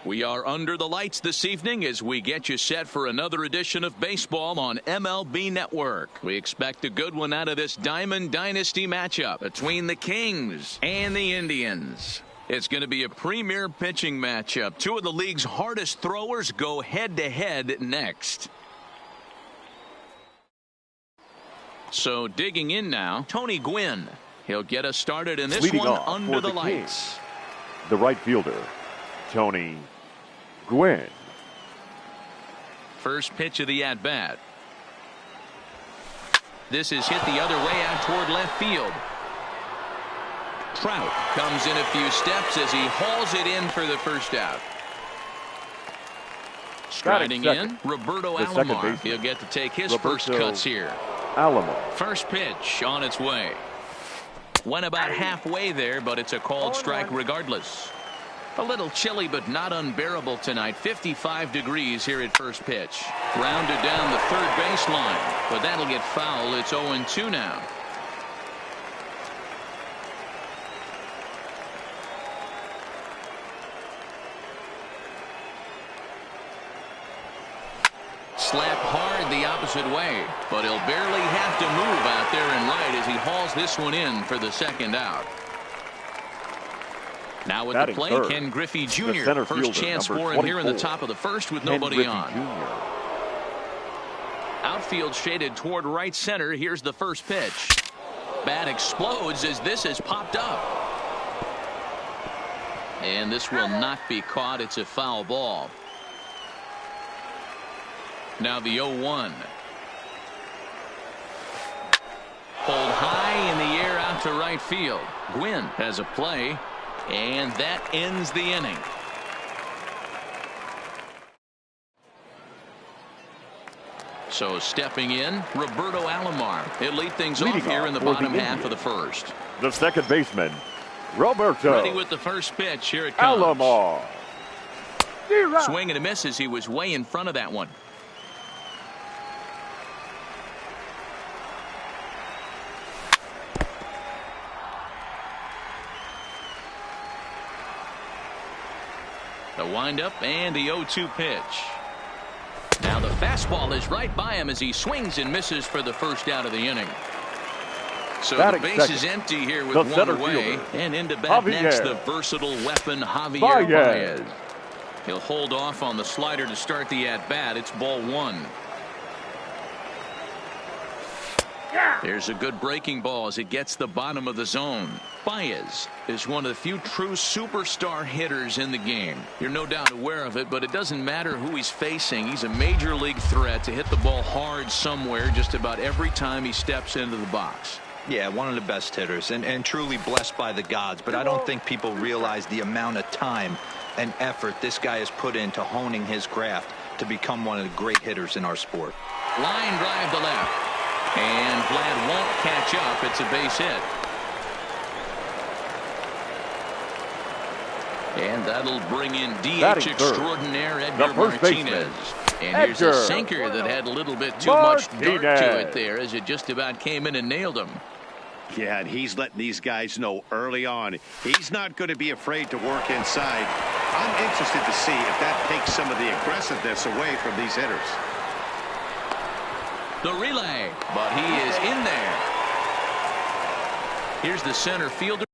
We are under the lights this evening as we get you set for another edition of baseball on MLB Network. We expect a good one out of this Diamond Dynasty matchup between the Kings and the Indians. It's going to be a premier pitching matchup. Two of the league's hardest throwers go head-to-head next. So digging in now, Tony Gwynn. He'll get us started in this Leading one off under the Kings, lights. the right fielder, Tony Gwynn. First pitch of the at-bat. This is hit the other way out toward left field. Trout comes in a few steps as he hauls it in for the first out. Striding in, Roberto Alomar. He'll get to take his first cuts here. Alomar. First pitch on its way. Went about halfway there, but it's a called strike regardless. A little chilly, but not unbearable tonight. 55 degrees here at first pitch. Rounded down the third baseline, but that'll get foul. It's 0-2 now. Slap hard the opposite way, but he'll barely have to move out there and right as he hauls this one in for the second out. Now with the play, Ken Griffey Jr. First chance for him here in the top of the first with nobody on. Outfield shaded toward right center. Here's the first pitch. Bat explodes as this has popped up. And this will not be caught. It's a foul ball. Now the 0-1. Pulled high in the air out to right field. Gwynn has a play. And that ends the inning. So stepping in, Roberto Alomar. He'll lead things off here in the bottom half of the first. The second baseman, Roberto. Ready with the first pitch. Here it comes. Alomar. Swing and a miss as he was way in front of that one. The windup and the 0-2 pitch. Now the fastball is right by him as he swings and misses for the first out of the inning. So the base is empty here with one away. And into bat next, the versatile weapon Javier Baez. He'll hold off on the slider to start the at-bat. It's ball one. There's a good breaking ball as it gets the bottom of the zone. Baez is one of the few true superstar hitters in the game. You're no doubt aware of it, but it doesn't matter who he's facing. He's a major league threat to hit the ball hard somewhere just about every time he steps into the box. Yeah, one of the best hitters and truly blessed by the gods, but I don't think people realize the amount of time and effort this guy has put into honing his craft to become one of the great hitters in our sport. Line drive to left. And Vlad won't catch up. It's a base hit. And that'll bring in DH extraordinaire Edgar Martinez. And here's a sinker that had a little bit too much dirt to it there as it just about came in and nailed him. Yeah, and he's letting these guys know early on he's not going to be afraid to work inside. I'm interested to see if that takes some of the aggressiveness away from these hitters. The relay, but he is in there. Here's the center fielder.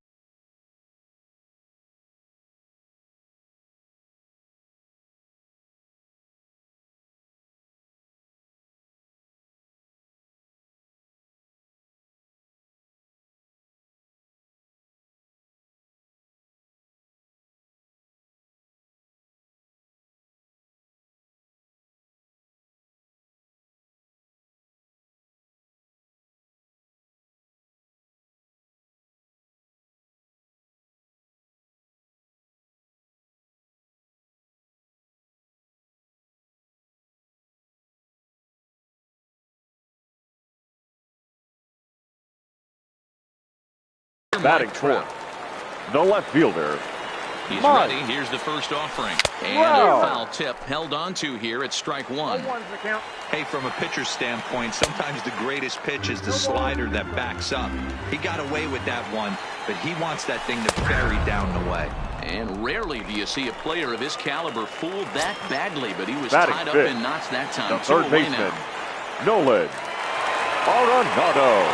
Batting fourth, the left fielder. He's ready. Here's the first offering. And a foul tip held on to here at strike one. Hey, from a pitcher's standpoint, sometimes the greatest pitch is the slider that backs up. He got away with that one, but he wants that thing to bury down the way. And rarely do you see a player of his caliber fooled that badly, but he was Batting tied up fifth. in knots that time. The third baseman, Nolan Arenado.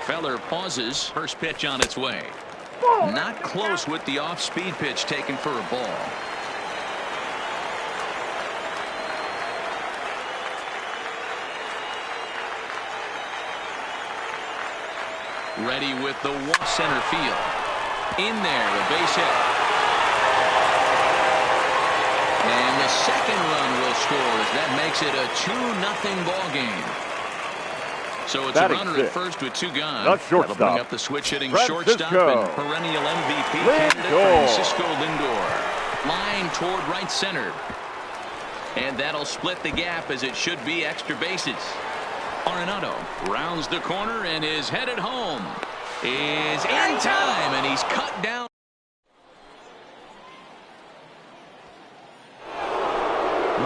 Feller pauses. First pitch on its way. Not close with the off-speed pitch taken for a ball. Ready with the walk center field. In there, a base hit. And the second run will score as that makes it a 2-0 ball game. So it's Batting a runner fifth. at first with two gone. The That'll bring shortstop, up the switch-hitting Francisco shortstop and perennial MVP candidate Lindor. Francisco Lindor. Line toward right center. And that'll split the gap as it should be extra bases. Arenado rounds the corner and is headed home. Is in time, and he's cut down.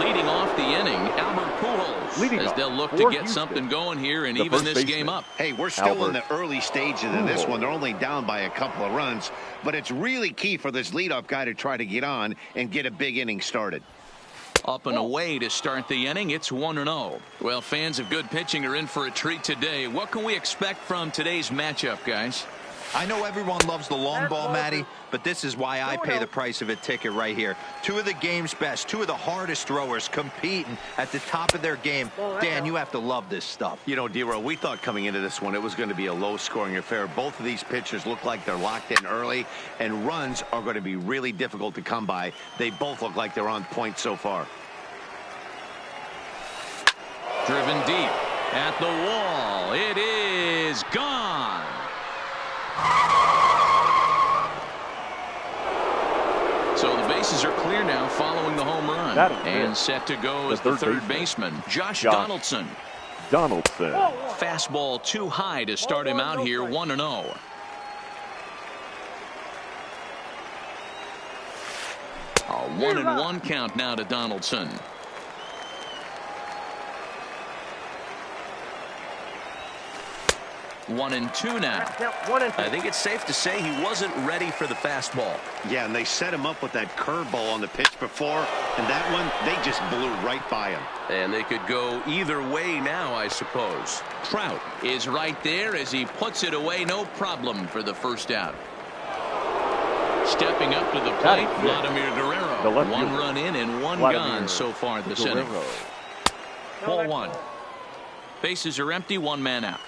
Leading off the inning, Albert Pujols, Leading as off they'll look for to get Houston, something going here and the even first this baseman. game up. Hey, we're still in Albert the early stages of this one. They're only down by a couple of runs, but it's really key for this leadoff guy to try to get on and get a big inning started. Up and away to start the inning. It's 1-0. Well, fans of good pitching are in for a treat today. What can we expect from today's matchup, guys? I know everyone loves the long ball, Matty, but this is why I pay the price of a ticket right here. Two of the game's best, two of the hardest throwers competing at the top of their game. Dan, you have to love this stuff. You know, D-Row, we thought coming into this one it was going to be a low-scoring affair. Both of these pitchers look like they're locked in early, and runs are going to be really difficult to come by. They both look like they're on point so far. Driven deep at the wall. It is gone. So the bases are clear now following the home run. And set to go is the third baseman, Josh Donaldson. Fastball too high to start him out here, 1-0. A 1-1 count now to Donaldson. 1-2 now. I think it's safe to say he wasn't ready for the fastball. Yeah, and they set him up with that curveball on the pitch before, and that one, they just blew right by him. And they could go either way now, I suppose. Trout is right there as he puts it away, no problem for the first out. Stepping up to the plate, Vladimir Guerrero. One run in and one gone so far this inning. Ball one. Bases are empty, one man out.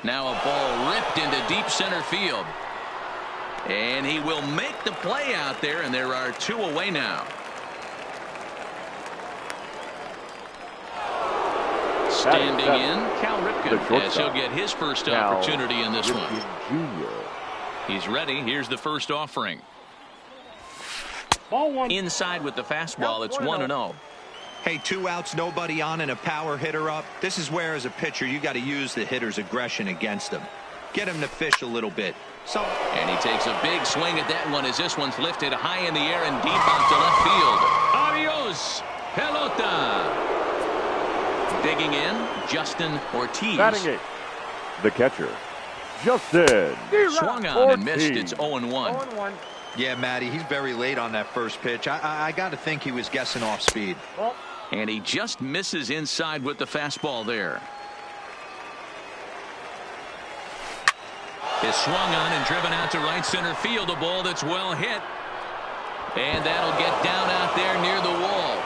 Now a ball ripped into deep center field. And he will make the play out there, and there are two away now. Standing in, Cal Ripken, as he'll get his first opportunity in this one. He's ready. Here's the first offering. Inside with the fastball, it's 1-0. Hey, 2 outs, nobody on, and a power hitter up. This is where, as a pitcher, you got to use the hitter's aggression against him. Get him to fish a little bit. And he takes a big swing at that one as this one's lifted high in the air and deep out to left field. Adios, pelota. Digging in, Justin Ortiz. Batting eighth, the catcher, Justin. Swung on and missed. It's 0-1. Yeah, Matty, he's very late on that first pitch. I got to think he was guessing off speed. And he just misses inside with the fastball there. Is swung on and driven out to right center field. A ball that's well hit. And that'll get down out there near the wall.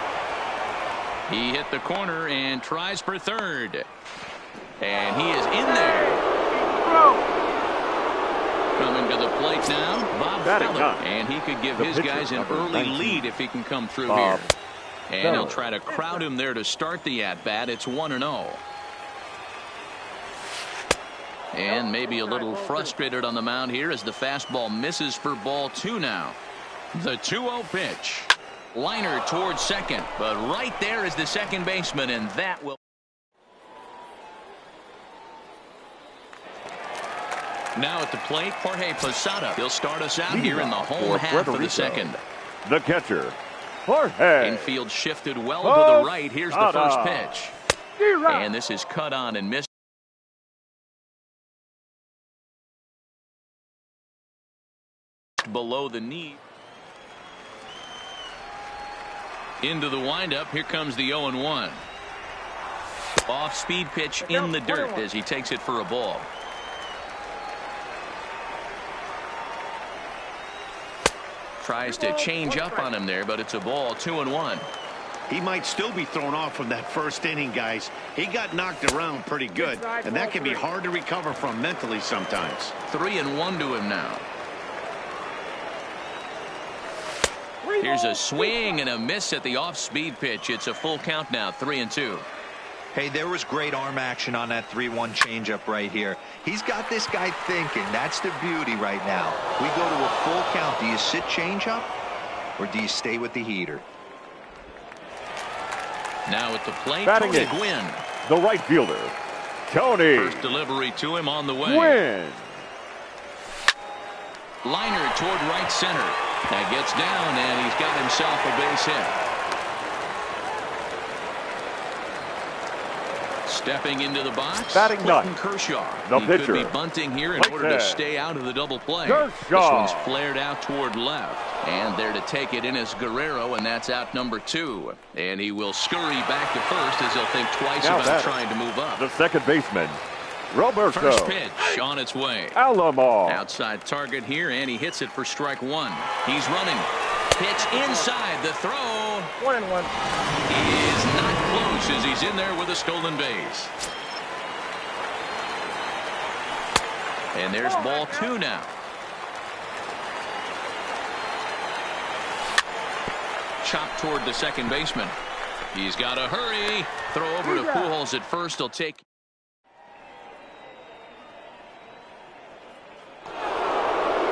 He hit the corner and tries for third. And he is in there. Coming to the plate now, Bob Feller. And he could give his guys an early lead if he can come through here. And he'll try to crowd him there to start the at-bat. It's 1-0. And maybe a little frustrated on the mound here as the fastball misses for ball 2 now. The 2-0 pitch. Liner towards second, but right there is the second baseman, and that will. Now at the plate, Jorge Posada. He'll start us out here in the home half of the second. The catcher, Jorge. Infield shifted well to the right. Here's the first pitch. And this is cut on and missed. Below the knee. Into the windup. Here comes the 0-1. Off-speed pitch in the dirt as he takes it for a ball. Tries to change up on him there, but it's a ball. 2-1. He might still be thrown off from that first inning, guys. He got knocked around pretty good, and that can be hard to recover from mentally sometimes. 3-1 to him now. Here's a swing and a miss at the off-speed pitch. It's a full count now, 3-2. Hey, there was great arm action on that 3-1 changeup right here. He's got this guy thinking. That's the beauty right now. We go to a full count. Do you sit changeup or do you stay with the heater? Now at the plate, Batting Tony it. Gwynn. The right fielder, Tony First delivery to him on the way. Gwynn. Liner toward right center. That gets down, and he's got himself a base hit. Stepping into the box, Batting Clayton ninth. Kershaw. The he pitcher. could be bunting here in order to stay out of the double play. Kershaw. This one's flared out toward left. And there to take it in is Guerrero, and that's out number 2. And he will scurry back to first as he'll think twice about trying to move up. The second baseman, Roberto. First pitch on its way. Alamo. Outside target here, and he hits it for strike 1. He's running. Pitch inside the throw. 1-1. He is not close as he's in there with a stolen base. And there's ball 2 now. Chop toward the second baseman. He's got to hurry. Throw over to Pujols at first. He'll take.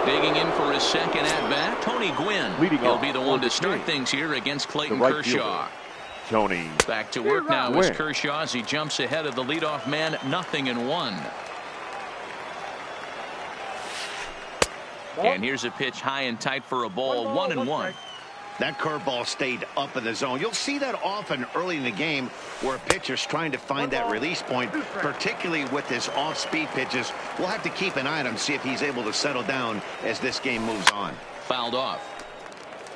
Digging in for his second at-bat, Tony Gwynn. He'll be the one to start things here against Clayton Kershaw. Tony. Back to work now is Kershaw as he jumps ahead of the leadoff man, 0-1. And here's a pitch high and tight for a ball, 1-1. That curveball stayed up in the zone. You'll see that often early in the game where a pitcher's trying to find that release point, particularly with his off-speed pitches. We'll have to keep an eye on him, see if he's able to settle down as this game moves on. Fouled off.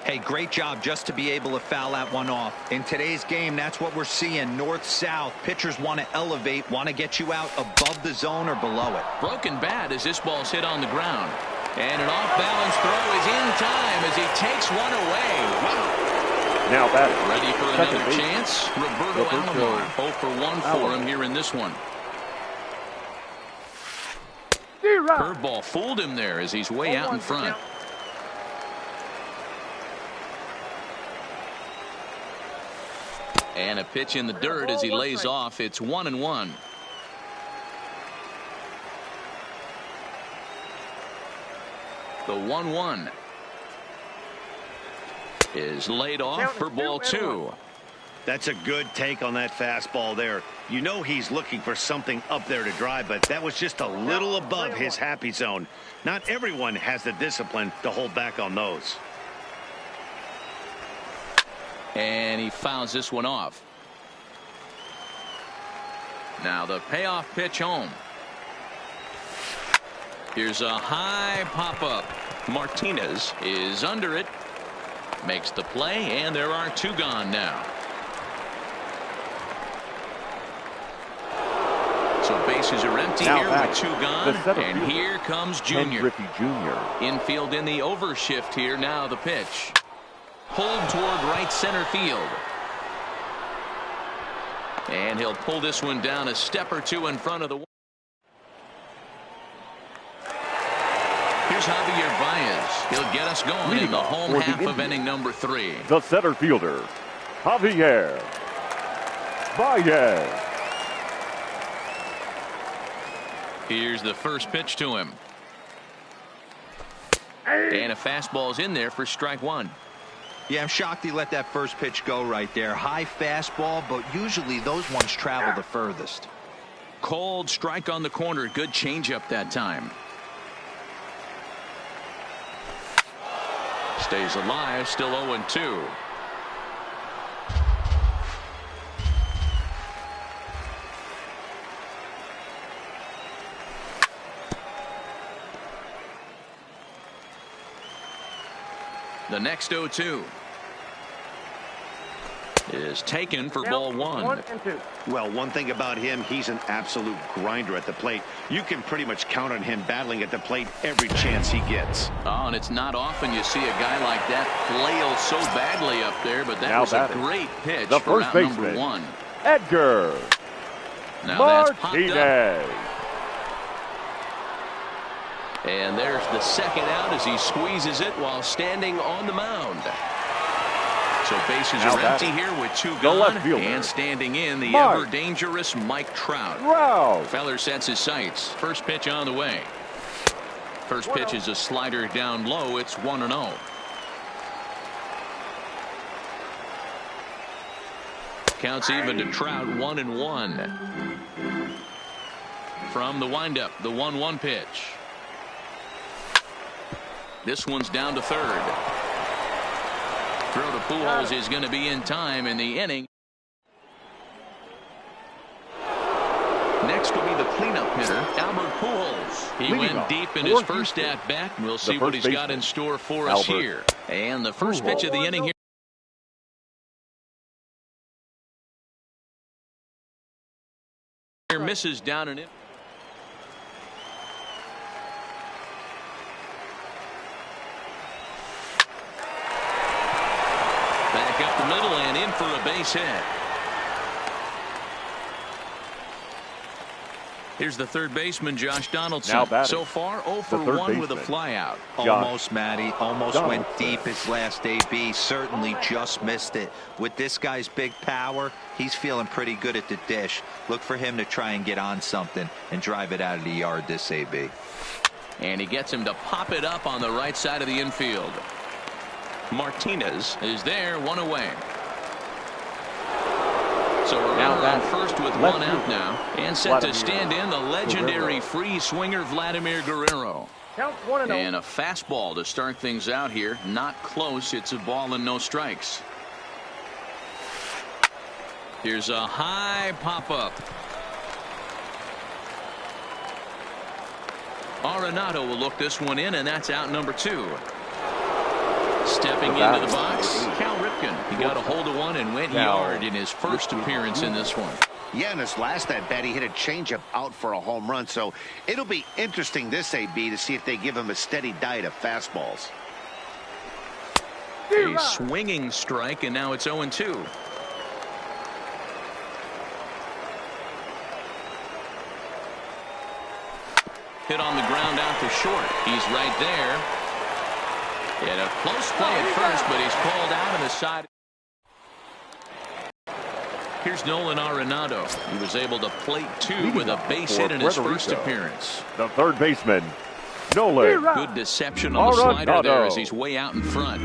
Hey, great job just to be able to foul that one off. In today's game, that's what we're seeing, north-south. Pitchers want to elevate, want to get you out above the zone or below it. Broken bat as this ball's hit on the ground. And an off-balance throw is in time as he takes one away. Wow. Now batting. Ready for another chance. Roberto Alomar. 0 for 1 for him here in this one. Curveball fooled him there as he's way out in front. And a pitch in the dirt as he lays off. It's 1-1. The 1-1 is laid off for ball 2. That's a good take on that fastball there. You know he's looking for something up there to drive, but that was just a little above his happy zone. Not everyone has the discipline to hold back on those. And he fouls this one off. Now the payoff pitch home. Here's a high pop-up. Martinez is under it. Makes the play, and there are 2 gone now. So bases are empty now here with 2 gone. And here comes Junior. Griffey Jr. Infield in the overshift here. Now the pitch. Pulled toward right center field. And he'll pull this one down a step or two in front of the. Here's Javier Baez. He'll get us going in the home half of inning number 3. The center fielder, Javier Baez. Here's the first pitch to him. And a fastball's in there for strike 1. Yeah, I'm shocked he let that first pitch go right there. High fastball, but usually those ones travel the furthest. Cold strike on the corner. Good changeup that time. Stays alive, still 0-2. The next 0-2 is taken for ball 1. Well, one thing about him, he's an absolute grinder at the plate. You can pretty much count on him battling at the plate every chance he gets. Oh, and it's not often you see a guy like that flail so badly up there, but that was a great pitch for out number 1. Edgar Now that's popped up. Martinez. And there's the second out as he squeezes it while standing on the mound. So bases are empty here with 2 gone, and standing in the ever-dangerous Mike Trout. Feller sets his sights. First pitch on the way. First pitch is a slider down low. It's 1-0. Counts even to Trout, 1-1. From the windup, the 1-1 pitch. This one's down to third. Throw to Pujols is going to be in time in the inning. Next will be the cleanup hitter, Albert Pujols. He went deep in his first at-bat. We'll see what he's got in store for us here. And the first pitch of the inning here. Misses down and in. Back up the middle and in for a base hit. Here's the third baseman, Josh Donaldson. So far, 0 for 1 with a flyout. Almost, Matty. Almost went deep his last AB. Certainly just missed it. With this guy's big power, he's feeling pretty good at the dish. Look for him to try and get on something and drive it out of the yard this AB. And he gets him to pop it up on the right side of the infield. Martinez is there, 1 away. So we're now on first with 1 out now, and set to stand in the legendary free swinger Vladimir Guerrero. And a fastball to start things out here. Not close. It's a ball and no strikes. Here's a high pop-up. Arenado will look this one in, and that's out number 2. Stepping into the box, Cal Ripken. He got a hold of one and went yard in his first appearance in this one. Yeah, in his last at-bat, he hit a changeup out for a home run. So it'll be interesting this AB to see if they give him a steady diet of fastballs. A swinging strike, and now it's 0-2. Hit on the ground out to short. He's right there. And a close play at first, but he's called out on the side. Here's Nolan Arenado. He was able to plate 2 with a base hit in his first appearance. The third baseman, Nolan. Good deception on the slider there as he's way out in front.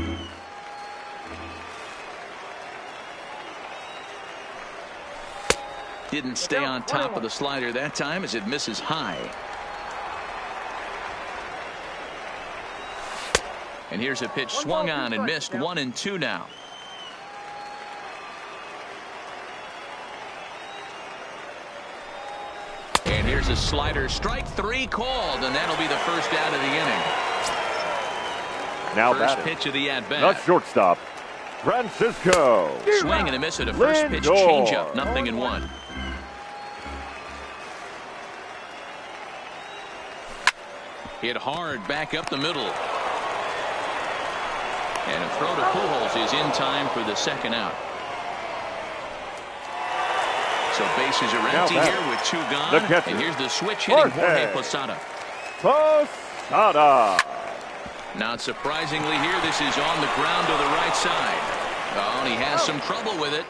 Didn't stay on top of the slider that time as it misses high. And here's a pitch swung on and missed. 1-2 now. And here's a slider. Strike 3 called, and that'll be the first out of the inning. Now first pitch of the at-bat. The shortstop, Francisco. Swing and a miss at a first pitch changeup. 0-1. Hit hard back up the middle. And a throw to Pujols is in time for the second out. So bases are empty here with 2 gone. And here's the switch hitting Jorge Posada. Posada. Not surprisingly here, this is on the ground to the right side. Oh, and he has some trouble with it.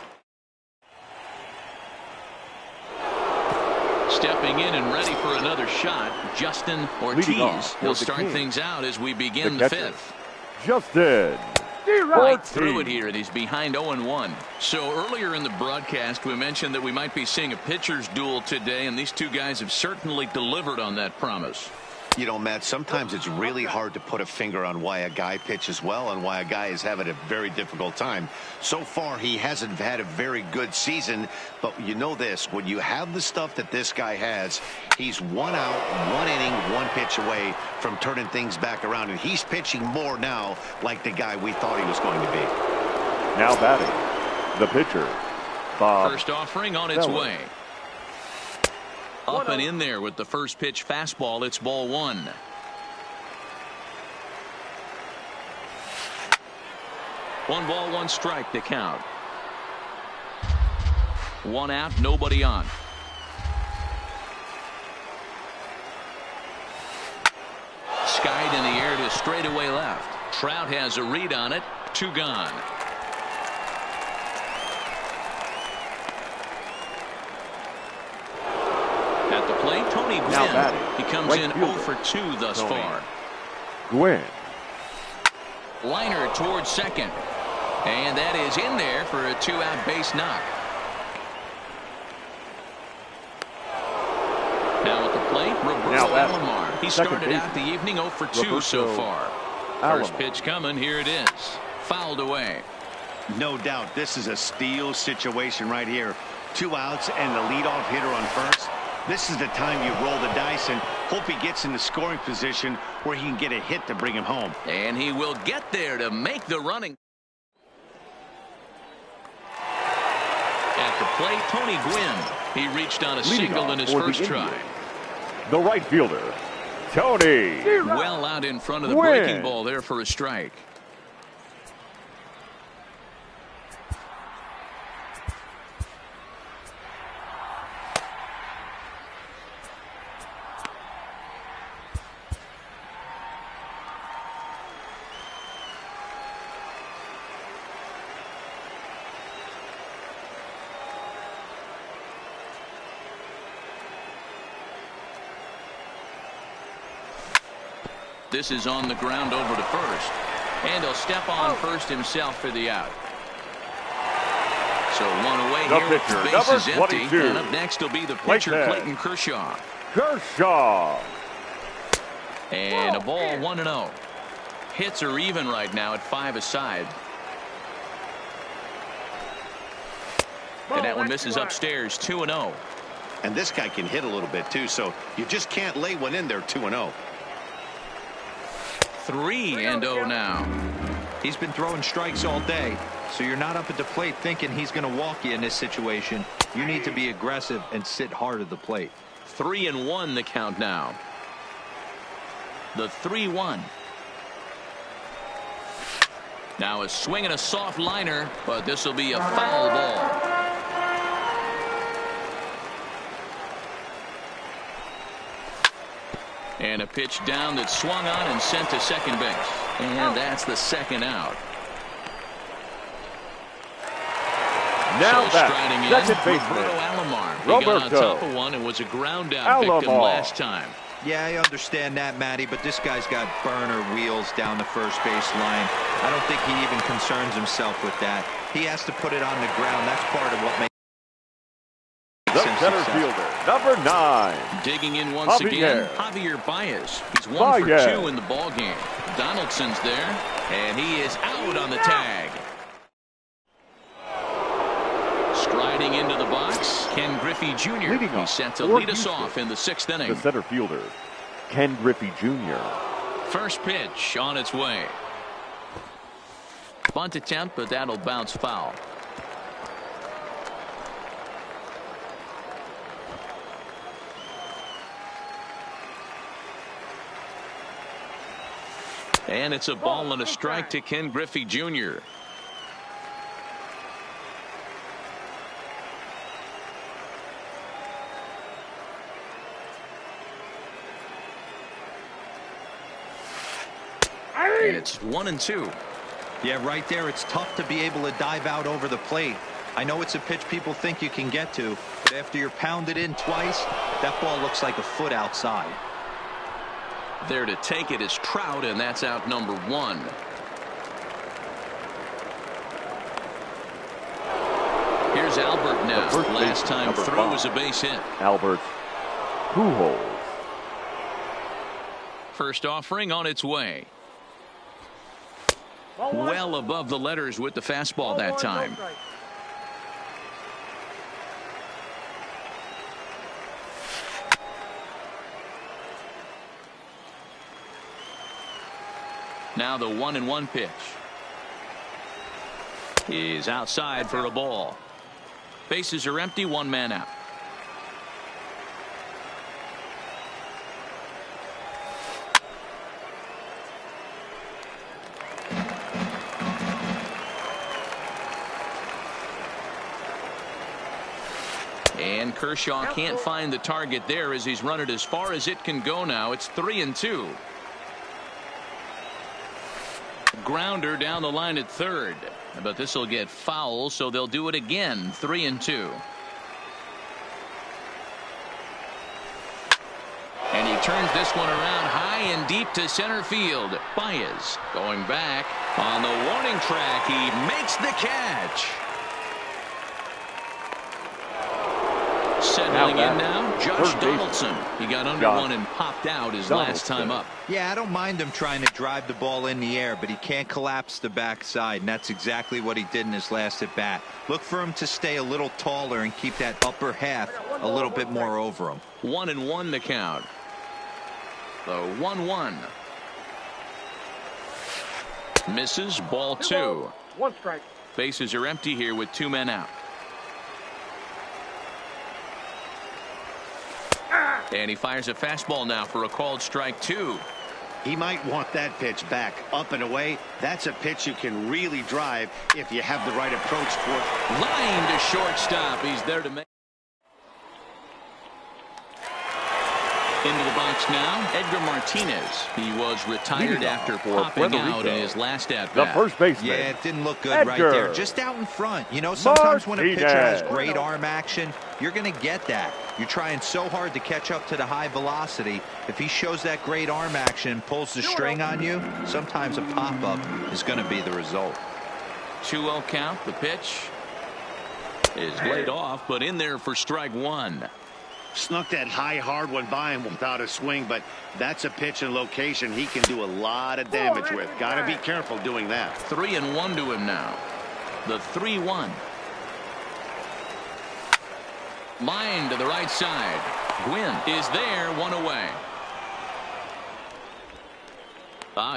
Stepping in and ready for another shot, Justin Ortiz. He'll start things out as we begin the 5th. Justin. Right through it here, and he's behind 0-1. So earlier in the broadcast, we mentioned that we might be seeing a pitcher's duel today, and these two guys have certainly delivered on that promise. You know, Matt, sometimes it's really hard to put a finger on why a guy pitches well and why a guy is having a very difficult time. So far, he hasn't had a very good season, but you know this, when you have the stuff that this guy has, he's 1 out, 1 inning, 1 pitch away from turning things back around, and he's pitching more now like the guy we thought he was going to be. Now batting, the pitcher, Bob. First offering on its way. Up and in there with the first pitch fastball. It's ball 1. One ball, 1 strike to count. 1 out, nobody on. Skied in the air to straightaway left. Trout has a read on it. 2 gone. At the plate, Tony Gwynn. He comes in 0 for 2 thus far. Gwynn. Liner towards second. And that is in there for a 2-out base knock. Now at the plate, Roberto Alomar. He started out the evening 0 for 2 so far. First pitch coming. Here it is. Fouled away. No doubt this is a steal situation right here. 2 outs and the leadoff hitter on first. This is the time you roll the dice and hope he gets in the scoring position where he can get a hit to bring him home. And he will get there to make the running. At the plate, Tony Gwynn. He reached on a single in his first try. The right fielder, Tony. Well out in front of the breaking ball there for a strike. This is on the ground over to first. And he'll step on first himself for the out. So 1 away the here. Pitcher, Base is empty. 22. And up next will be the pitcher, Clayton Kershaw. Kershaw. And a ball 1-0. Hits are even right now at 5 aside. And that one misses upstairs. 2-0. And this guy can hit a little bit too, so you just can't lay one in there. 2-0. 3-0 now. He's been throwing strikes all day, so you're not up at the plate thinking he's going to walk you in this situation. You need to be aggressive and sit hard at the plate. 3-1 the count now. The 3-1. Now a swing and a soft liner, but this will be a foul ball. And a pitch down that swung on and sent to second base. And that's the 2nd out. Now so striding in, second baseman, Roberto Alomar. He got on top of one and was a ground out victim last time. Yeah, I understand that, Matty, but this guy's got burner wheels down the first base line. I don't think he even concerns himself with that. He has to put it on the ground. That's part of what makes the center fielder, number 9. Digging in once again, Javier Baez. He's 1 for 2 in the ball game. Donaldson's there, and he is out on the tag. Striding into the box, Ken Griffey Jr. He's set to lead us off in the 6th inning. The center fielder, Ken Griffey Jr. First pitch on its way. Bunt attempt, but that'll bounce foul. And it's a ball and a strike to Ken Griffey Jr. And it's 1-2. Yeah, right there, it's tough to be able to dive out over the plate. I know it's a pitch people think you can get to, but after you're pounded in twice, that ball looks like a foot outside. There to take it is Trout, and that's out number 1. Here's Albert now. Last time through was a base hit. Albert Pujols. First offering on its way. Well above the letters with the fastball that time. Now the 1-1 pitch. He's outside for a ball. Bases are empty, 1 man out. And Kershaw can't find the target there as he's run it as far as it can go now. It's 3-2. Grounder down the line at third. But this will get foul, so they'll do it again. 3-2. And he turns this one around high and deep to center field. Baez going back on the warning track. He makes the catch. Settling in now, Josh Donaldson. He got under one and popped out his last time up. Yeah, I don't mind him trying to drive the ball in the air, but he can't collapse the backside, and that's exactly what he did in his last at bat. Look for him to stay a little taller and keep that upper half a little bit more over him. 1-1 the count. The 1-1. Misses, ball 2. 1 strike. Bases are empty here with 2 men out. And he fires a fastball now for a called strike 2. He might want that pitch back, up and away. That's a pitch you can really drive if you have the right approach for it. Line to shortstop. He's there to make. Into the box now, Edgar Martinez. He was retired after popping out in his last at-bat. The first baseman. Yeah, it didn't look good right there. Just out in front. You know, sometimes when a pitcher has great arm action, you're going to get that. You're trying so hard to catch up to the high velocity. If he shows that great arm action and pulls the string on you, sometimes a pop-up is going to be the result. 2-0 count. The pitch is laid off, but in there for strike 1. Snuck that high hard one by him without a swing, but that's a pitch and location he can do a lot of damage with. Got to be careful doing that. 3-1 to him now. The 3-1. Line to the right side. Gwynn is there, 1 away.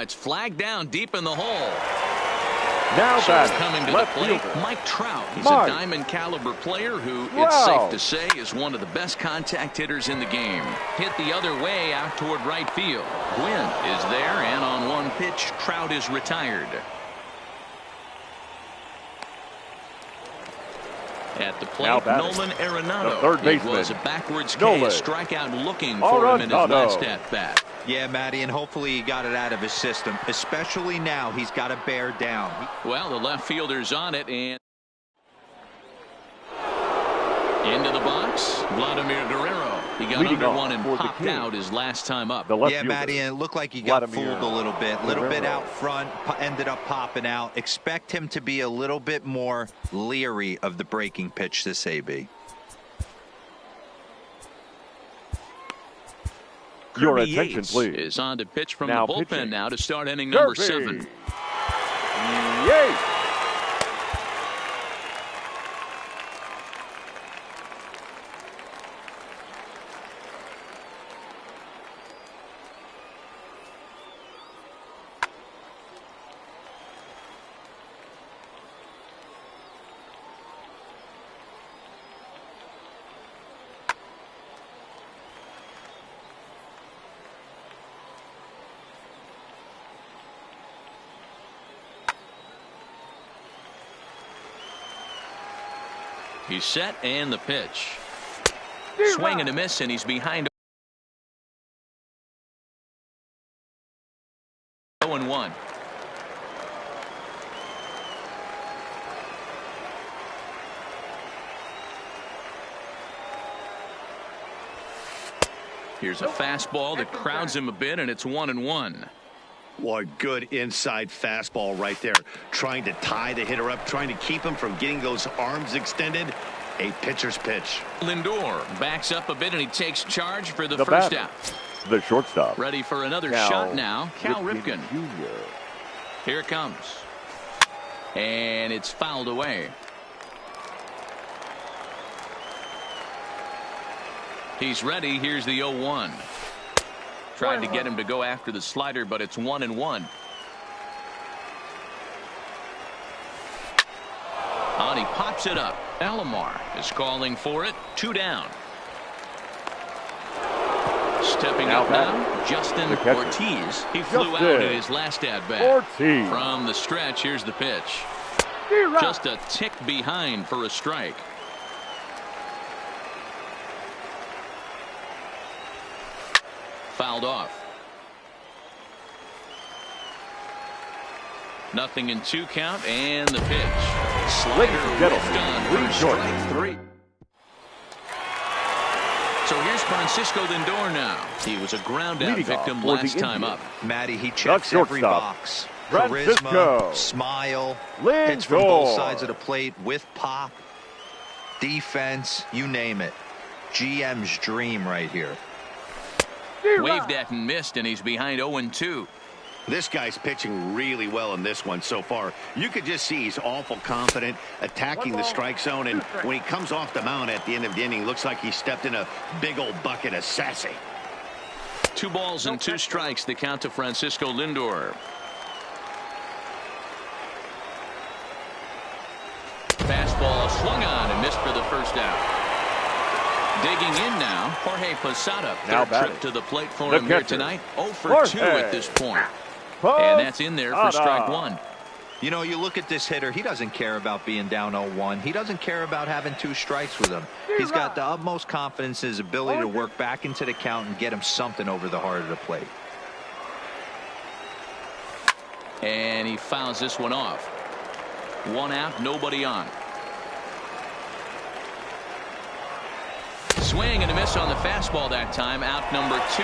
It's flagged down deep in the hole. Now back coming to left the plate, fielder. Mike Trout. He's a diamond caliber player who, it's safe to say, is one of the best contact hitters in the game. Hit the other way out toward right field. Gwynn is there, and on 1 pitch, Trout is retired. At the plate, Nolan Arenado. third baseman. It was a backwards Nolan case strikeout looking for him in his last at-bat. Yeah, Matty, and hopefully he got it out of his system. Especially now, he's got to bear down. Well, the left fielder's on it, and into the box, Vladimir Guerrero. He got under one and popped out his last time up. Yeah, Matty, and it looked like he got fooled a little bit. A little bit out front, ended up popping out. Expect him to be a little bit more leery of the breaking pitch this AB. Your Kirby attention, Yates please. is on to pitch from Now the bullpen pitching. now to start inning number Kirby 7. Yates. He's set, and the pitch. Swing and a miss, and he's behind 0-1. Here's a fastball that crowds him a bit, and it's 1-1. What good inside fastball right there. Trying to tie the hitter up, trying to keep him from getting those arms extended. A pitcher's pitch. Lindor backs up a bit, and he takes charge for the first batter, out. the shortstop. Ready for another Cal shot now. Cal Ripken. Jr. Here it comes. And it's fouled away. He's ready. Here's the 0-1. Tried to get him to go after the slider, but it's 1-1. And he pops it up. Alomar is calling for it. 2 down. Stepping up now, Justin Ortiz. He flew out in his last at-bat. From the stretch, here's the pitch. Just a tick behind for a strike. Fouled off. Nothing in 2 count, and the pitch. Slider whiffed on for strike 3. So here's Francisco Lindor now. He was a ground-out victim last time up. Matty, he checks every box. Francisco. Charisma, smile, hits from both sides of the plate with pop, defense, you name it. GM's dream right here. Waved at and missed, and he's behind 0-2. This guy's pitching really well in this one so far. You could just see he's awful confident, attacking the strike zone, and when he comes off the mound at the end of the inning, looks like he stepped in a big old bucket of sassy. 2 balls and 2 strikes, the count to Francisco Lindor. Fastball swung on and missed for the first out. Digging in now, Jorge Posada. Third trip to the plate for him here tonight. 0 for 2 at this point. And that's in there for strike 1. You know, you look at this hitter, he doesn't care about being down 0-1. He doesn't care about having 2 strikes with him. He's got the utmost confidence in his ability to work back into the count and get him something over the heart of the plate. And he fouls this one off. 1 out, nobody on. Swing and a miss on the fastball that time. Out number 2.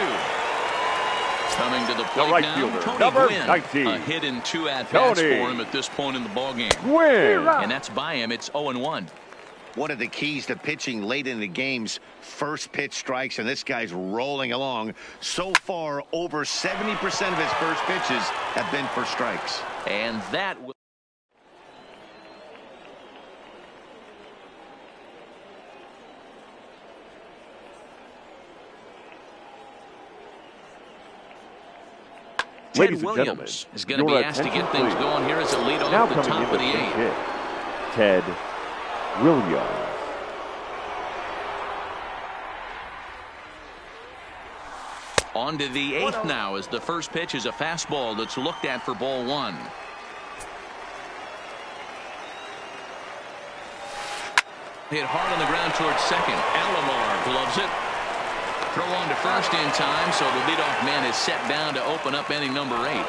Coming to the plate now, Tony Gwynn. 19. A hit in 2 at-bats for him at this point in the ballgame. And that's by him. It's 0-1. One of the keys to pitching late in the game's first pitch strikes, and this guy's rolling along. So far, over 70% of his first pitches have been for strikes. And that will... Ted Williams is going to be asked to get things going here as a leadoff at the top of the 8th. Ted Williams. On to the 8th now as the first pitch is a fastball that's looked at for ball 1. Hit hard on the ground towards second. Alomar gloves it. Throw on to first in time, so the leadoff man is set down to open up inning number 8.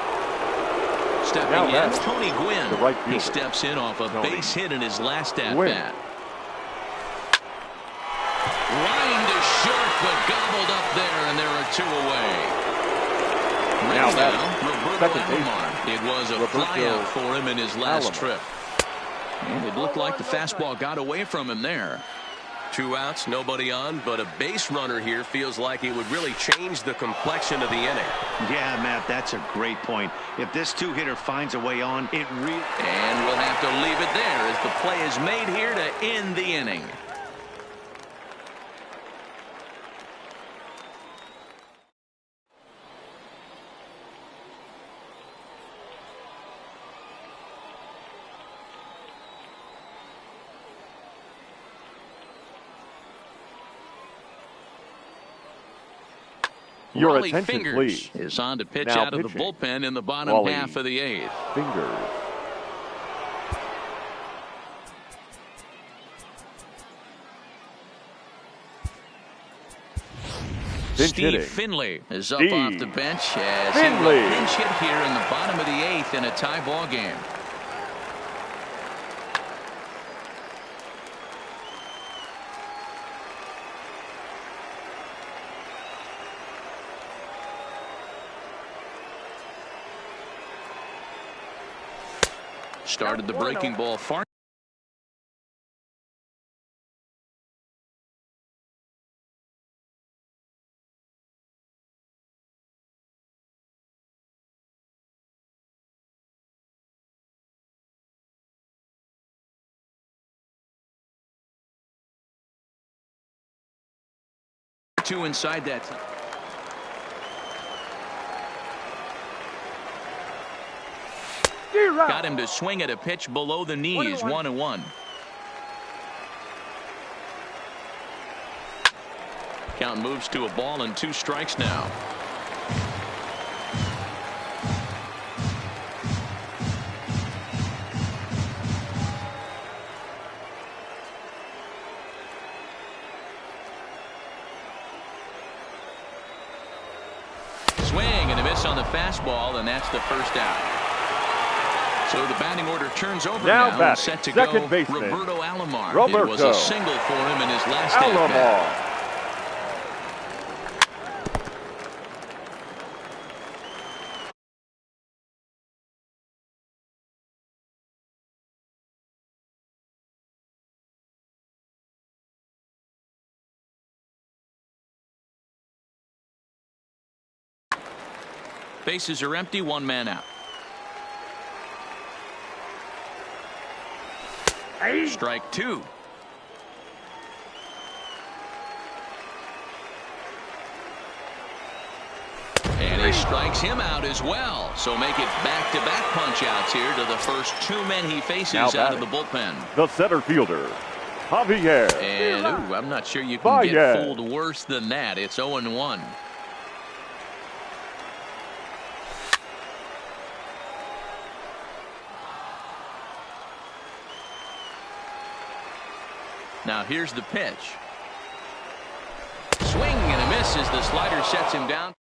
Stepping in, Tony Gwynn. He steps in off a base hit in his last at-bat. Line to short, but gobbled up there, and there are 2 away. Now, Roberto Alomar. It was a flyout for him in his last trip. And it looked like the fastball got away from him there. 2 outs, nobody on, but a base runner here feels like it would really change the complexion of the inning. Yeah, Matt, that's a great point. If this 2-hitter finds a way on, it really... And we'll have to leave it there as the play is made here to end the inning. Your Raleigh attention, Fingers please. is on to pitch Now out of the pitching. bullpen in the bottom Raleigh half of the 8th. Fingers. Pinch Steve hitting. Finley is up Steve off the bench as he Finley. will pinch hit here in the bottom of the 8th in a tie ball game. Started the breaking ball far. Two inside that. Got him to swing at a pitch below the knees. 1-1. Count moves to a ball and 2 strikes now. Swing and a miss on the fastball, and that's the first out. So the batting order turns over now and set to go. Baseman, Roberto Alomar. It was a single for him in his last at-bat. Bases are empty, 1 man out. Strike 2. And he strikes him out as well. So make it back-to-back punch-outs here to the first 2 men he faces out of the bullpen. The center fielder, Javier. And I'm not sure you can get fooled worse than that. It's 0-1. Now here's the pitch. Swing and a miss as the slider sets him down.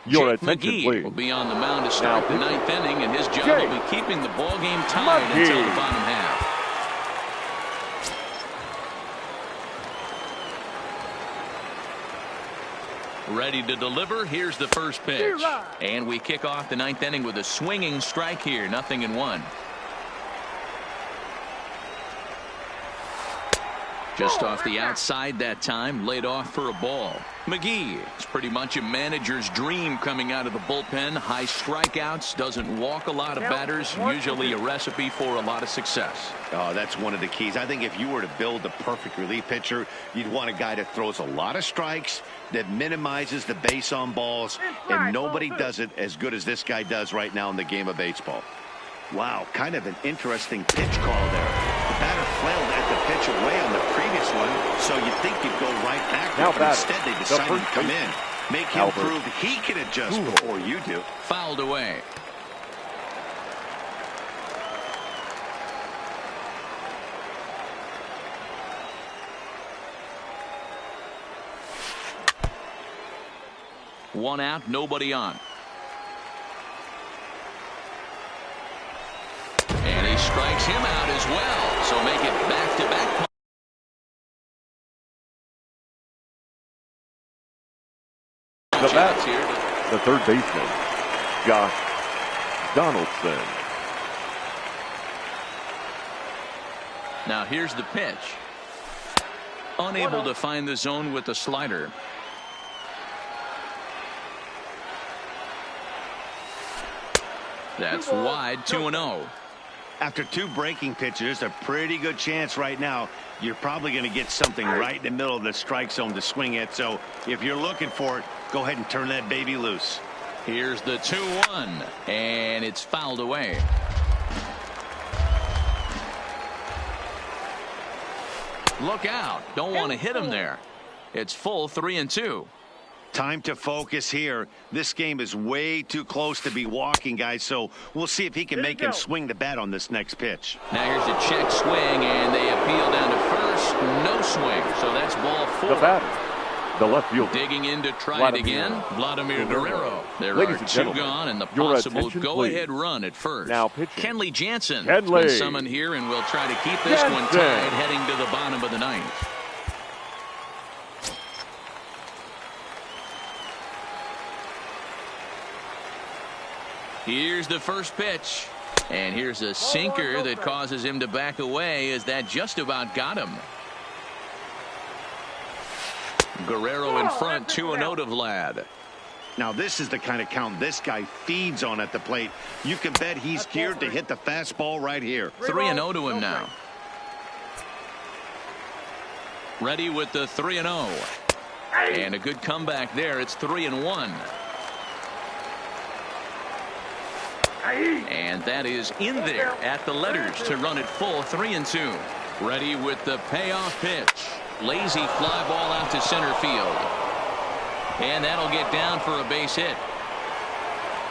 Your Jake attention, McGee please. will be on the mound to start the 9th inning, and his job will be keeping the ball game tied until the bottom half. Ready to deliver. Here's the first pitch. And we kick off the 9th inning with a swinging strike here. 0-1. Just off the outside that time, laid off for a ball. McGee, it's pretty much a manager's dream coming out of the bullpen. High strikeouts, doesn't walk a lot of batters, usually a recipe for a lot of success. Oh, that's one of the keys. I think if you were to build the perfect relief pitcher, you'd want a guy that throws a lot of strikes, that minimizes the base on balls, and nobody does it as good as this guy does right now in the game of baseball. Wow, kind of an interesting pitch call there. The batter flailed at the pitch away on the previous one, so you'd think you'd go right back, but instead they decided to come in. Make him prove he can adjust before you do. Fouled away. One out, nobody on. And he strikes him out as well. So make it back-to-back. The bat here, the third baseman, Josh Donaldson. Now here's the pitch. Unable to find the zone with the slider. That's wide, 2-0. After 2 breaking pitches, a pretty good chance right now you're probably going to get something right in the middle of the strike zone to swing at. So if you're looking for it, go ahead and turn that baby loose. Here's the 2-1, and it's fouled away. Look out. Don't want to hit him there. It's full 3-2. Time to focus here. This game is way too close to be walking, guys, so we'll see if he can make him swing the bat on this next pitch. Now here's a check swing, and they appeal down to first. No swing, so that's ball 4. The batter, the left fielder. Digging in to try it again, Vladimir Guerrero. There Ladies are and 2 gentlemen, gone, and the your possible attention, go-ahead please. run at first. Now pitching. Kenley Jansen Kenley. has been summoned here, and we'll try to keep this one Jansen. tied heading to the bottom of the 9th. Here's the first pitch. And here's a sinker that causes him to back away, as that just about got him. Guerrero in front, 2-0 to Vlad. Now this is the kind of count this guy feeds on at the plate. You can bet he's geared to hit the fastball right here. 3-0 to him now. Ready with the 3-0. And a good comeback there. It's 3-1. And that is in there at the letters to run it full 3-2. Ready with the payoff pitch. Lazy fly ball out to center field. And that'll get down for a base hit.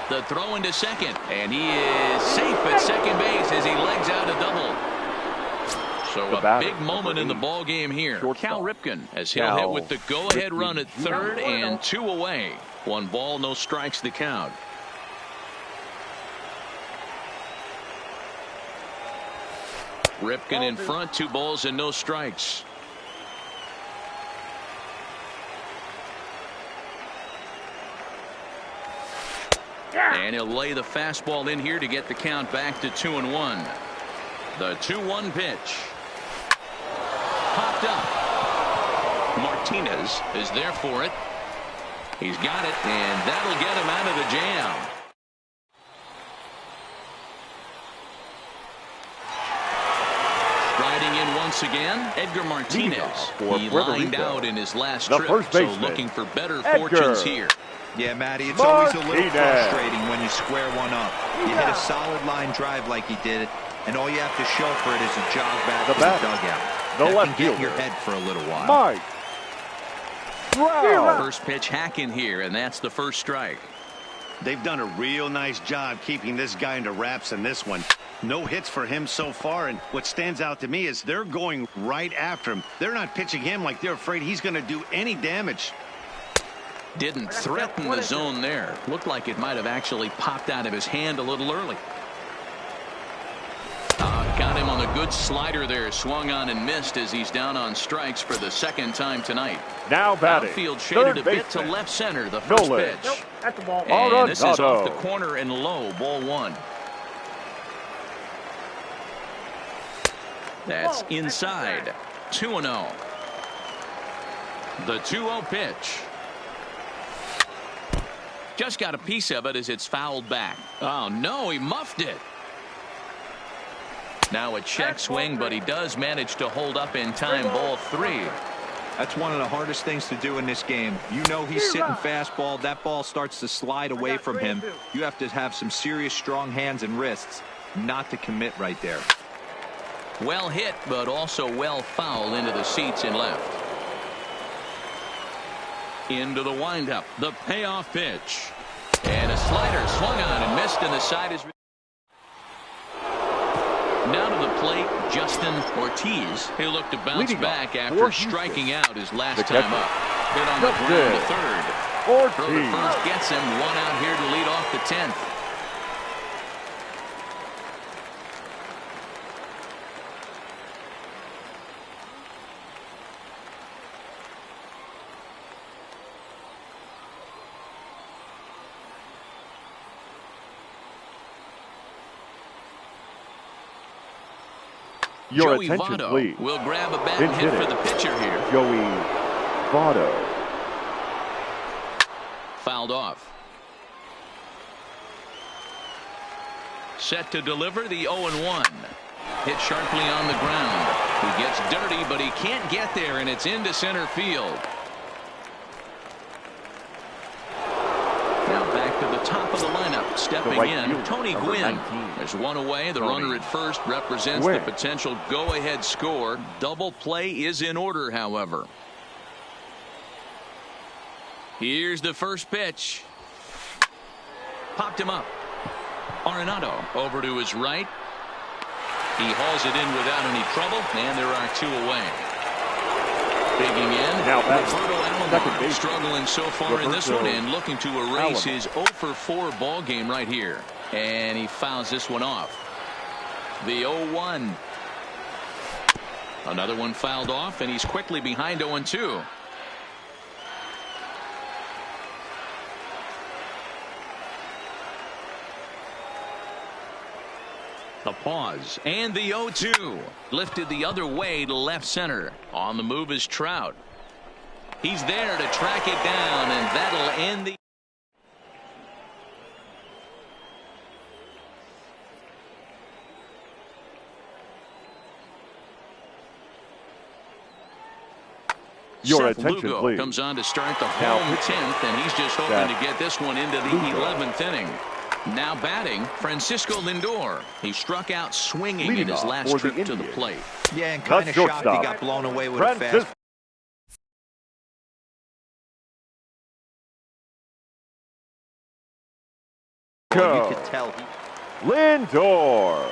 The throw into second. And he is safe at second base as he legs out a double. So a big moment in the ball game here. Cal Ripken as he'll hit with the go-ahead run at third and 2 away. 1 ball, no strikes the count. Ripken in front, 2 balls and no strikes. And he'll lay the fastball in here to get the count back to 2-1. The 2-1 pitch. Popped up. Martinez is there for it. He's got it, and that'll get him out of the jam. Riding in once again, Edgar Martinez. He lined out in his last trip, so looking for better fortunes here. Yeah, Matty, it's always a little frustrating when you square one up. You hit a solid line drive like he did, and all you have to show for it is a jog back to the dugout. That can get in your head for a little while. First pitch hacking here, and that's the first strike. They've done a real nice job keeping this guy into wraps in this one. No hits for him so far, and what stands out to me is they're going right after him. They're not pitching him like they're afraid he's going to do any damage. Didn't threaten the zone there. Looked like it might have actually popped out of his hand a little early. Got him on the good slider there. Swung on and missed as he's down on strikes for the 2nd time tonight. Now batting. Outfield shaded a bit to left center. The first pitch. Nope, that's the ball. And this is off the corner and low. Ball 1. That's inside. 2-0. The 2-0 pitch. Just got a piece of it as it's fouled back. Oh, no, he muffed it. Now a check swing, but he does manage to hold up in time. Ball 3. That's one of the hardest things to do in this game. You know he's sitting fastball. That ball starts to slide away from him. You have to have some serious strong hands and wrists not to commit right there. Well hit, but also well fouled into the seats in left. Into the windup. The payoff pitch. And a slider swung on and missed, and the side is... Now to the plate, Justin Ortiz. He'll look to bounce back after striking out his last time up. Hit on the ground to third. Throw to first gets him. 1 out here to lead off the 10th. Your Joey attention, Votto please. will grab a bat and hit for the pitcher here. Joey Votto. Fouled off. Set to deliver the 0-1. Hit sharply on the ground. He gets dirty, but he can't get there, and it's into center field. Now back to the top of the lineup. Stepping in, Tony Gwynn. There's 1 away. The runner at first represents the potential go-ahead score. Double play is in order, however. Here's the first pitch. Popped him up. Arenado over to his right. He hauls it in without any trouble, and there are 2 away. Digging in, now Roberto Alomar, base. Struggling so far in this one and looking to erase his 0 for 4 ball game right here. And he fouls this one off. The 0-1. Another one fouled off, and he's quickly behind 0-2. The pause, and the 0-2. Lifted the other way to left center. On the move is Trout. He's there to track it down, and that'll end the... Your Seth attention, Lugo please. comes on to start the Now home 10th, and he's just hoping to get this one into the Lugo. 11th inning. Now batting, Francisco Lindor. He struck out swinging Leading in his off last for the trip to the Indians. plate. Yeah, and kind of shocked he shortstop. got blown away with a Francis- fast. You could tell he... Lindor.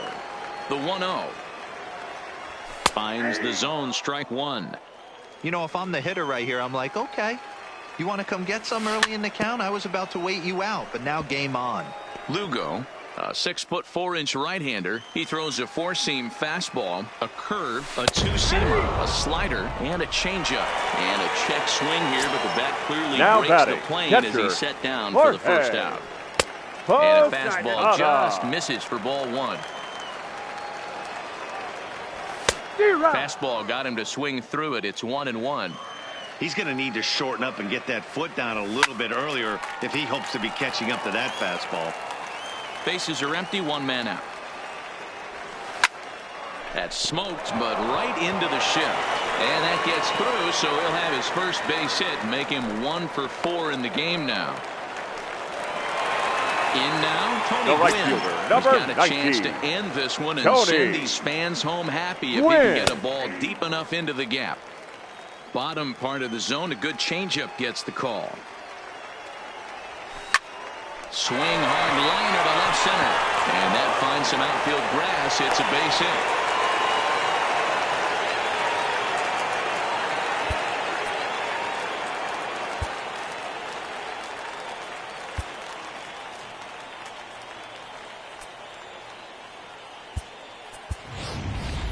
The 1-0. Finds the zone, strike 1. You know, if I'm the hitter right here, I'm like, okay, you want to come get some early in the count? I was about to wait you out, but now game on. Lugo, a 6'4" right-hander. He throws a 4-seam fastball, a curve, a 2-seamer, a slider, and a changeup. And a check swing here, but the bat clearly Now breaks batting, the plane catcher, as he's set down for the first Jorge. out. And a Posada. fastball just misses for ball 1. Fastball got him to swing through it. It's 1-1. He's going to need to shorten up and get that foot down a little bit earlier if he hopes to be catching up to that fastball. Bases are empty, 1 man out. That's smoked, but right into the shift. And that gets through, so he'll have his first base hit and make him 1 for 4 in the game now. In now, Tony The right Gwynn. fielder, He's number got a chance 19. to end this one and Tony send these fans home happy if he Gwynn. can get a ball deep enough into the gap. Bottom part of the zone, a good changeup gets the call. Swing hard liner to left center. And that finds some outfield grass. It's a base hit.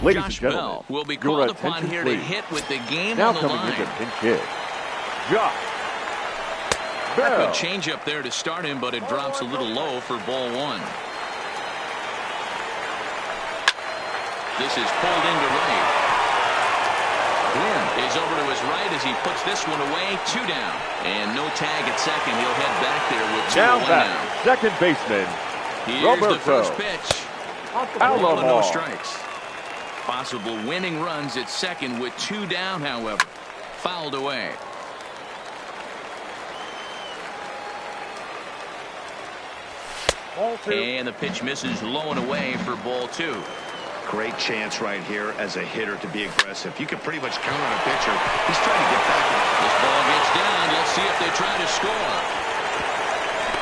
Ladies Josh and gentlemen, Bell will be your called upon attention, here please. to hit with the game Now on the coming line. into pinch hit, Josh A Bell. good changeup there to start him, but it drops a little low for ball 1. This is pulled into right. Gwynn is over to his right as he puts this one away. 2 down. And no tag at second. He'll head back there with 2 Now away back, now. second baseman, Here's Roberto the first pitch. Ball and no Alomar. strikes. Possible winning runs at second with 2 down, however. Fouled away. And the pitch misses low and away for ball 2. Great chance right here as a hitter to be aggressive. You can pretty much count on a pitcher. He's trying to get back. This ball gets down. Let's see if they try to score.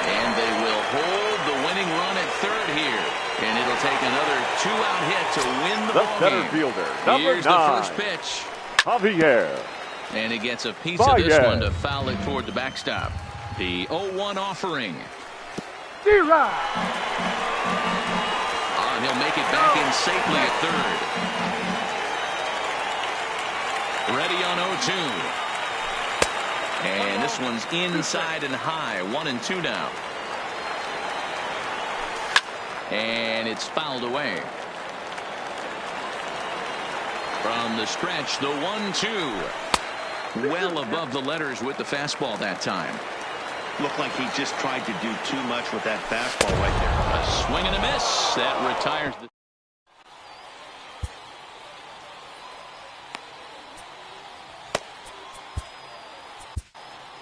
And they will hold the winning run at third here. And it'll take another 2-out hit to win the The ball center game. fielder, number Here's 9, the first pitch. Javier. And he gets a piece of this Baez. one to foul it toward the backstop. The 0-1 offering. And he'll make it back in safely at third. Ready on 0-2. And this one's inside and high. 1-2 now. And it's fouled away. From the stretch, the 1-2. Well above the letters with the fastball that time. Looked like he just tried to do too much with that fastball right there. A swing and a miss. That retires the...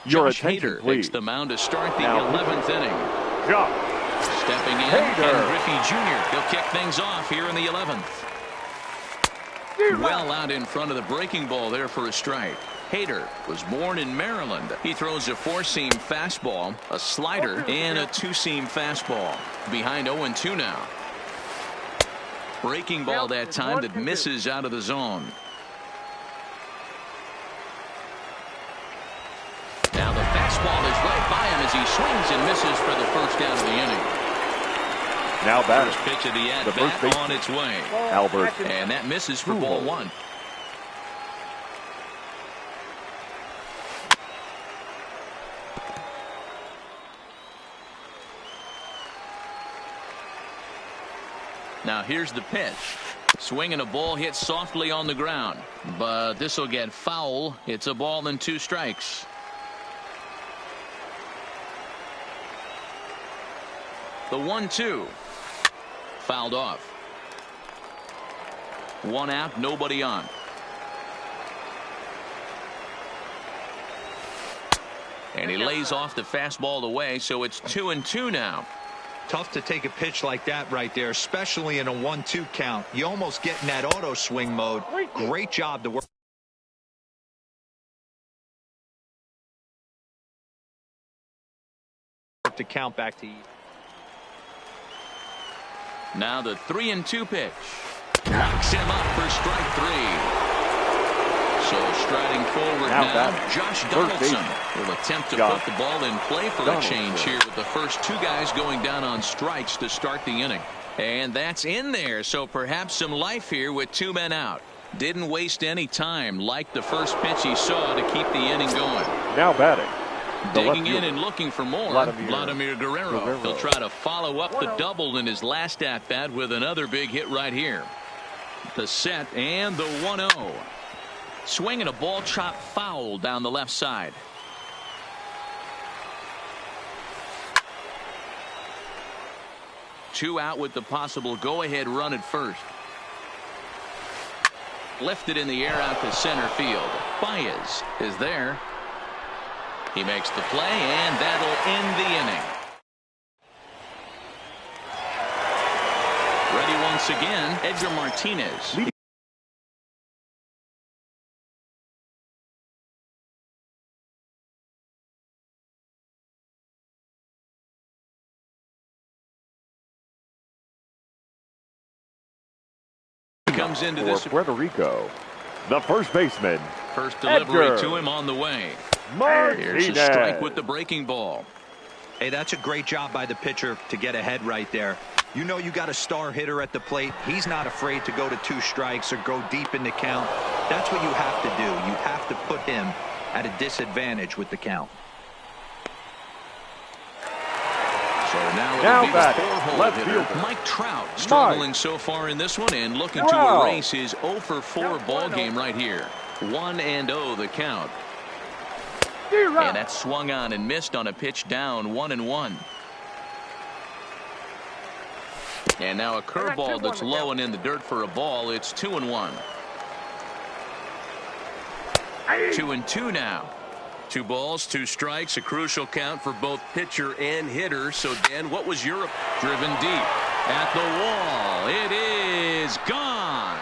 Your Josh attention, Hader please. takes the mound to start the Now, 11th inning. Josh Stepping in, Hader. Ken Griffey Jr. He'll kick things off here in the 11th. Well out in front of the breaking ball there for a strike. Hader was born in Maryland. He throws a four-seam fastball, a slider, and a two-seam fastball. Behind 0-2 now. Breaking ball that time that misses out of the zone. Now the fastball is right by him as he swings and misses for the first out of the inning. Now batting. First pitch of the at-bat on its way. Albert. And that misses for ball one. Now here's the pitch. Swinging a ball hit softly on the ground. But this will get foul. It's a ball and 2 strikes. The 1-2. Fouled off. 1 out, nobody on. And he lays off the fastball away, so it's 2-2 now. Tough to take a pitch like that right there, especially in a 1-2 count. You almost get in that auto swing mode. Great job to work the count back to you. Now the 3-2 pitch. Knocks him up for strike 3. So striding forward now Josh Donaldson will attempt to put the ball in play for a change here with the first 2 guys going down on strikes to start the inning. And that's in there, so perhaps some life here with 2 men out. Didn't waste any time, like the first pitch he saw to keep the inning going. Now batting. Digging in and looking for more, Vladimir Guerrero. He'll try to follow up the double in his last at-bat with another big hit right here. The set and the 1-0. Swinging a ball chopped foul down the left side. Two out with the possible go-ahead run at first. Lifted in the air out to center field. Baez is there. He makes the play, and that'll end the inning. Ready once again, Edgar Martinez. Comes into this Puerto Rico, the first baseman. First delivery to him on the way. Here's a strike with the breaking ball. Hey, that's a great job by the pitcher to get ahead right there. You know you got a star hitter at the plate. He's not afraid to go to 2 strikes or go deep in the count. That's what you have to do. You have to put him at a disadvantage with the count. So now batting, left field. Mike Trout struggling so far in this one and looking to erase his 0-for-4 ball game right here. 1-0 the count. And that swung on and missed on a pitch down 1-1. And now a curveball that's low and in the dirt for a ball. It's 2-1. 2-2 now. 2 balls, 2 strikes, a crucial count for both pitcher and hitter. So, Dan, what was your driven deep at the wall? It is gone.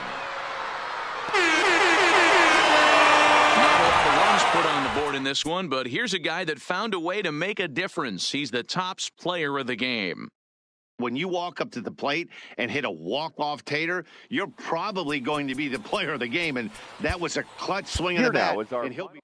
Not a lot of runs put on the board in this one, but here's a guy that found a way to make a difference. He's the tops player of the game. When you walk up to the plate and hit a walk-off tater, you're probably going to be the player of the game, and that was a clutch swing of the bat. And he'll be